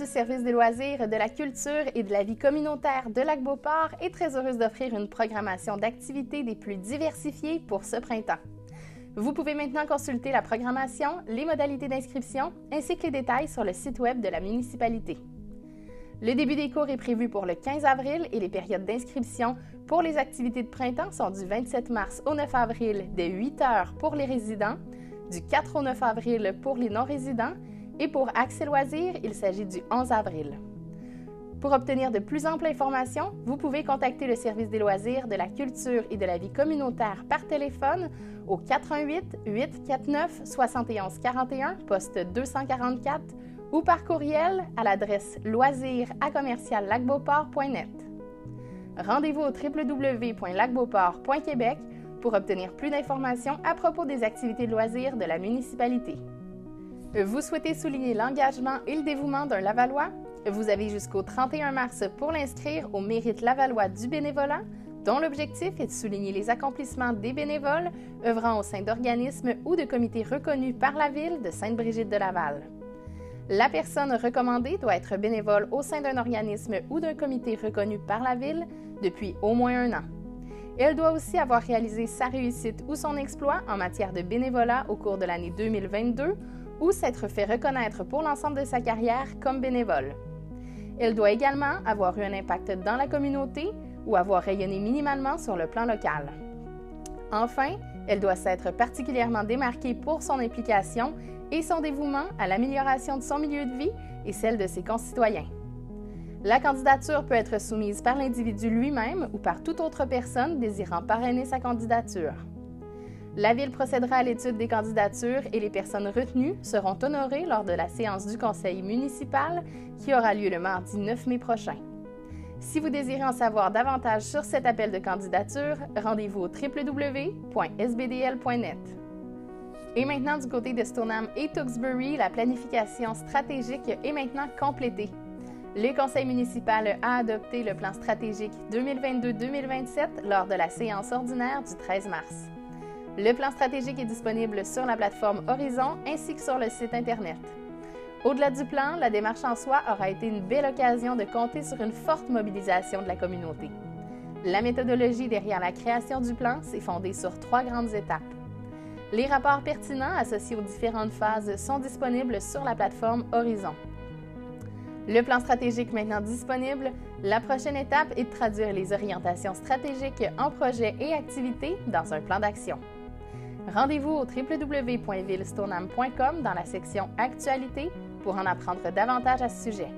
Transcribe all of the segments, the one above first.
du service des loisirs, de la culture et de la vie communautaire de Lac-Beauport est très heureuse d'offrir une programmation d'activités des plus diversifiées pour ce printemps. Vous pouvez maintenant consulter la programmation, les modalités d'inscription ainsi que les détails sur le site web de la municipalité. Le début des cours est prévu pour le 15 avril et les périodes d'inscription pour les activités de printemps sont du 27 mars au 9 avril dès 8 heures pour les résidents, du 4 au 9 avril pour les non-résidents et pour Accès Loisirs, il s'agit du 11 avril. Pour obtenir de plus amples informations, vous pouvez contacter le service des loisirs, de la culture et de la vie communautaire par téléphone au 418 849 71 41, poste 244 ou par courriel à l'adresse loisirs@lacbeauport.net. Rendez-vous au www.lacbeauport.québec pour obtenir plus d'informations à propos des activités de loisirs de la municipalité. Vous souhaitez souligner l'engagement et le dévouement d'un Lavallois? Vous avez jusqu'au 31 mars pour l'inscrire au Mérite Lavallois du bénévolat, dont l'objectif est de souligner les accomplissements des bénévoles œuvrant au sein d'organismes ou de comités reconnus par la Ville de Sainte-Brigitte-de-Laval. La personne recommandée doit être bénévole au sein d'un organisme ou d'un comité reconnu par la Ville depuis au moins 1 an. Elle doit aussi avoir réalisé sa réussite ou son exploit en matière de bénévolat au cours de l'année 2022 ou s'être fait reconnaître pour l'ensemble de sa carrière comme bénévole. Elle doit également avoir eu un impact dans la communauté ou avoir rayonné minimalement sur le plan local. Enfin, elle doit s'être particulièrement démarquée pour son implication et son dévouement à l'amélioration de son milieu de vie et celle de ses concitoyens. La candidature peut être soumise par l'individu lui-même ou par toute autre personne désirant parrainer sa candidature. La Ville procédera à l'étude des candidatures et les personnes retenues seront honorées lors de la séance du conseil municipal qui aura lieu le mardi 9 mai prochain. Si vous désirez en savoir davantage sur cet appel de candidature, rendez-vous au www.sbdl.net. Et maintenant, du côté de Stoneham et Tewksbury, la planification stratégique est maintenant complétée. Le conseil municipal a adopté le plan stratégique 2022-2027 lors de la séance ordinaire du 13 mars. Le plan stratégique est disponible sur la plateforme Horizon ainsi que sur le site Internet. Au-delà du plan, la démarche en soi aura été une belle occasion de compter sur une forte mobilisation de la communauté. La méthodologie derrière la création du plan s'est fondée sur 3 grandes étapes. Les rapports pertinents associés aux différentes phases sont disponibles sur la plateforme Horizon. Le plan stratégique maintenant disponible, la prochaine étape est de traduire les orientations stratégiques en projets et activités dans un plan d'action. Rendez-vous au www.villestoneham.com dans la section Actualités pour en apprendre davantage à ce sujet.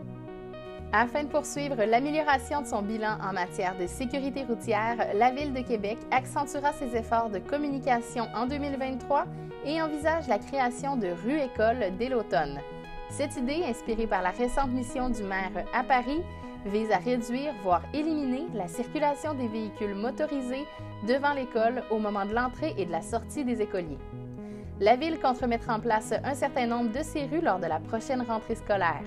Afin de poursuivre l'amélioration de son bilan en matière de sécurité routière, la Ville de Québec accentuera ses efforts de communication en 2023 et envisage la création de rues-écoles dès l'automne. Cette idée, inspirée par la récente mission du maire à Paris, vise à réduire, voire éliminer la circulation des véhicules motorisés devant l'école au moment de l'entrée et de la sortie des écoliers. La Ville compte remettre en place un certain nombre de ces rues lors de la prochaine rentrée scolaire.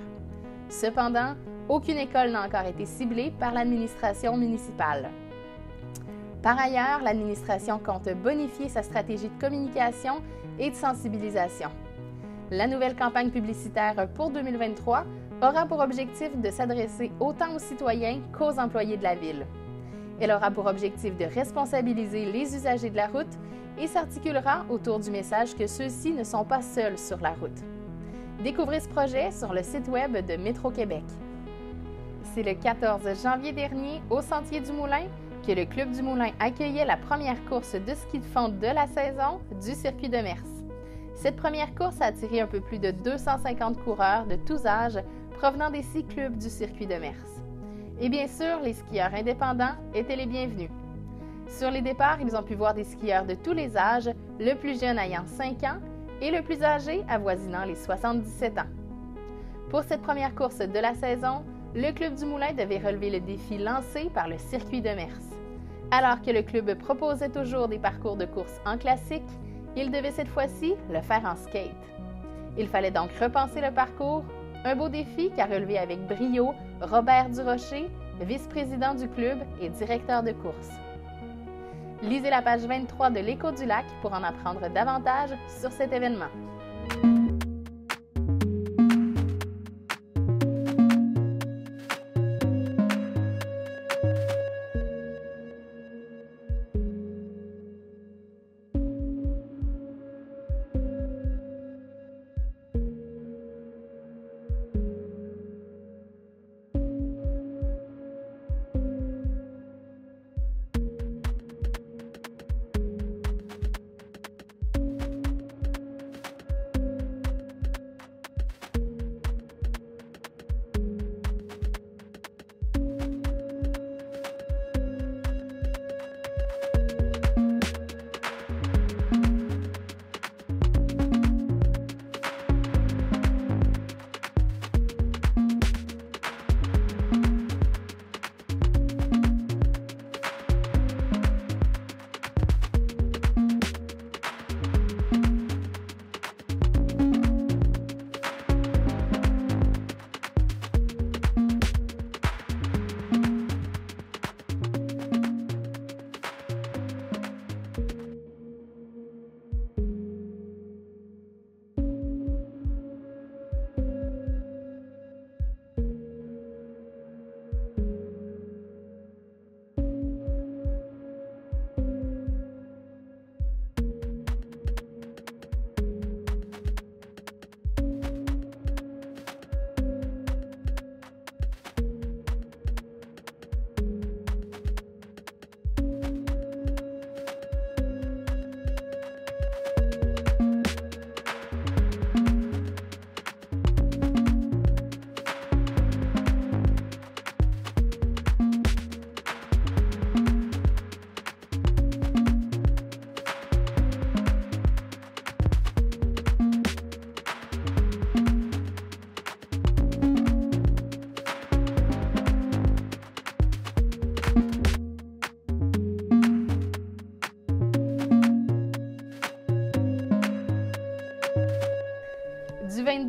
Cependant, aucune école n'a encore été ciblée par l'administration municipale. Par ailleurs, l'administration compte bonifier sa stratégie de communication et de sensibilisation. La nouvelle campagne publicitaire pour 2023 aura pour objectif de s'adresser autant aux citoyens qu'aux employés de la Ville. Elle aura pour objectif de responsabiliser les usagers de la route et s'articulera autour du message que ceux-ci ne sont pas seuls sur la route. Découvrez ce projet sur le site web de Métro-Québec. C'est le 14 janvier dernier, au Sentier du Moulin, que le Club du Moulin accueillait la première course de ski de fond de la saison du circuit de Mers. Cette première course a attiré un peu plus de 250 coureurs de tous âges provenant des 6 clubs du circuit de Mers. Et bien sûr, les skieurs indépendants étaient les bienvenus. Sur les départs, ils ont pu voir des skieurs de tous les âges, le plus jeune ayant 5 ans et le plus âgé avoisinant les 77 ans. Pour cette première course de la saison, le Club du Moulin devait relever le défi lancé par le circuit de Mers. Alors que le club proposait toujours des parcours de course en classique, il devait cette fois-ci le faire en skate. Il fallait donc repenser le parcours, un beau défi qu'a relevé avec brio Robert Durocher, vice-président du club et directeur de course. Lisez la page 23 de l'Écho du Lac pour en apprendre davantage sur cet événement.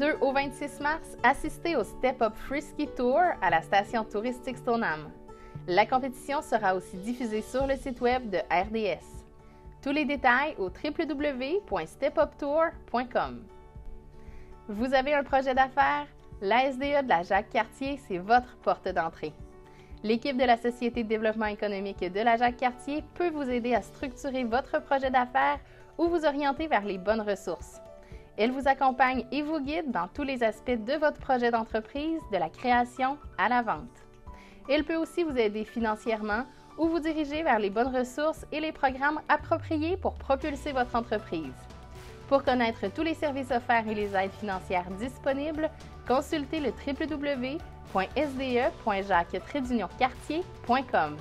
22 au 26 mars, assistez au Step Up Frisky Tour à la station touristique Stoneham. La compétition sera aussi diffusée sur le site web de RDS. Tous les détails au www.stepuptour.com. Vous avez un projet d'affaires? La SDE de la Jacques-Cartier, c'est votre porte d'entrée. L'équipe de la Société de développement économique de la Jacques-Cartier peut vous aider à structurer votre projet d'affaires ou vous orienter vers les bonnes ressources. Elle vous accompagne et vous guide dans tous les aspects de votre projet d'entreprise, de la création à la vente. Elle peut aussi vous aider financièrement ou vous diriger vers les bonnes ressources et les programmes appropriés pour propulser votre entreprise. Pour connaître tous les services offerts et les aides financières disponibles, consultez le www.sde.jacques-cartier.com.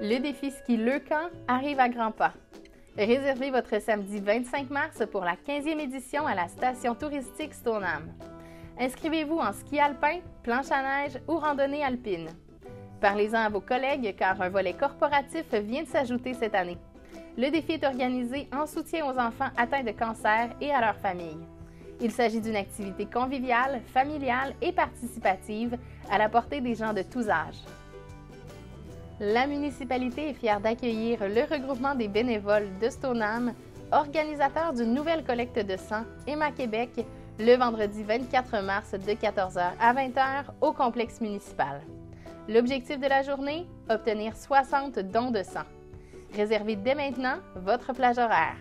Le défi ski Leucan arrive à grands pas. Réservez votre samedi 25 mars pour la 15e édition à la station touristique Stoneham. Inscrivez-vous en ski alpin, planche à neige ou randonnée alpine. Parlez-en à vos collègues car un volet corporatif vient de s'ajouter cette année. Le défi est organisé en soutien aux enfants atteints de cancer et à leurs familles. Il s'agit d'une activité conviviale, familiale et participative à la portée des gens de tous âges. La municipalité est fière d'accueillir le regroupement des bénévoles de Stoneham, organisateur d'une nouvelle collecte de sang Emma Québec, le vendredi 24 mars de 14h à 20h au complexe municipal. L'objectif de la journée, obtenir 60 dons de sang. Réservez dès maintenant votre plage horaire.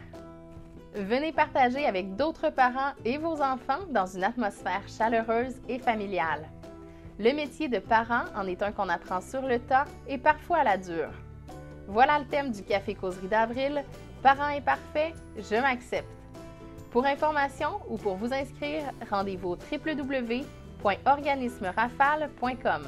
Venez partager avec d'autres parents et vos enfants dans une atmosphère chaleureuse et familiale. Le métier de parent en est un qu'on apprend sur le tas et parfois à la dure. Voilà le thème du Café Causerie d'avril. Parent imparfait, je m'accepte. Pour information ou pour vous inscrire, rendez-vous au www.organismerafale.com.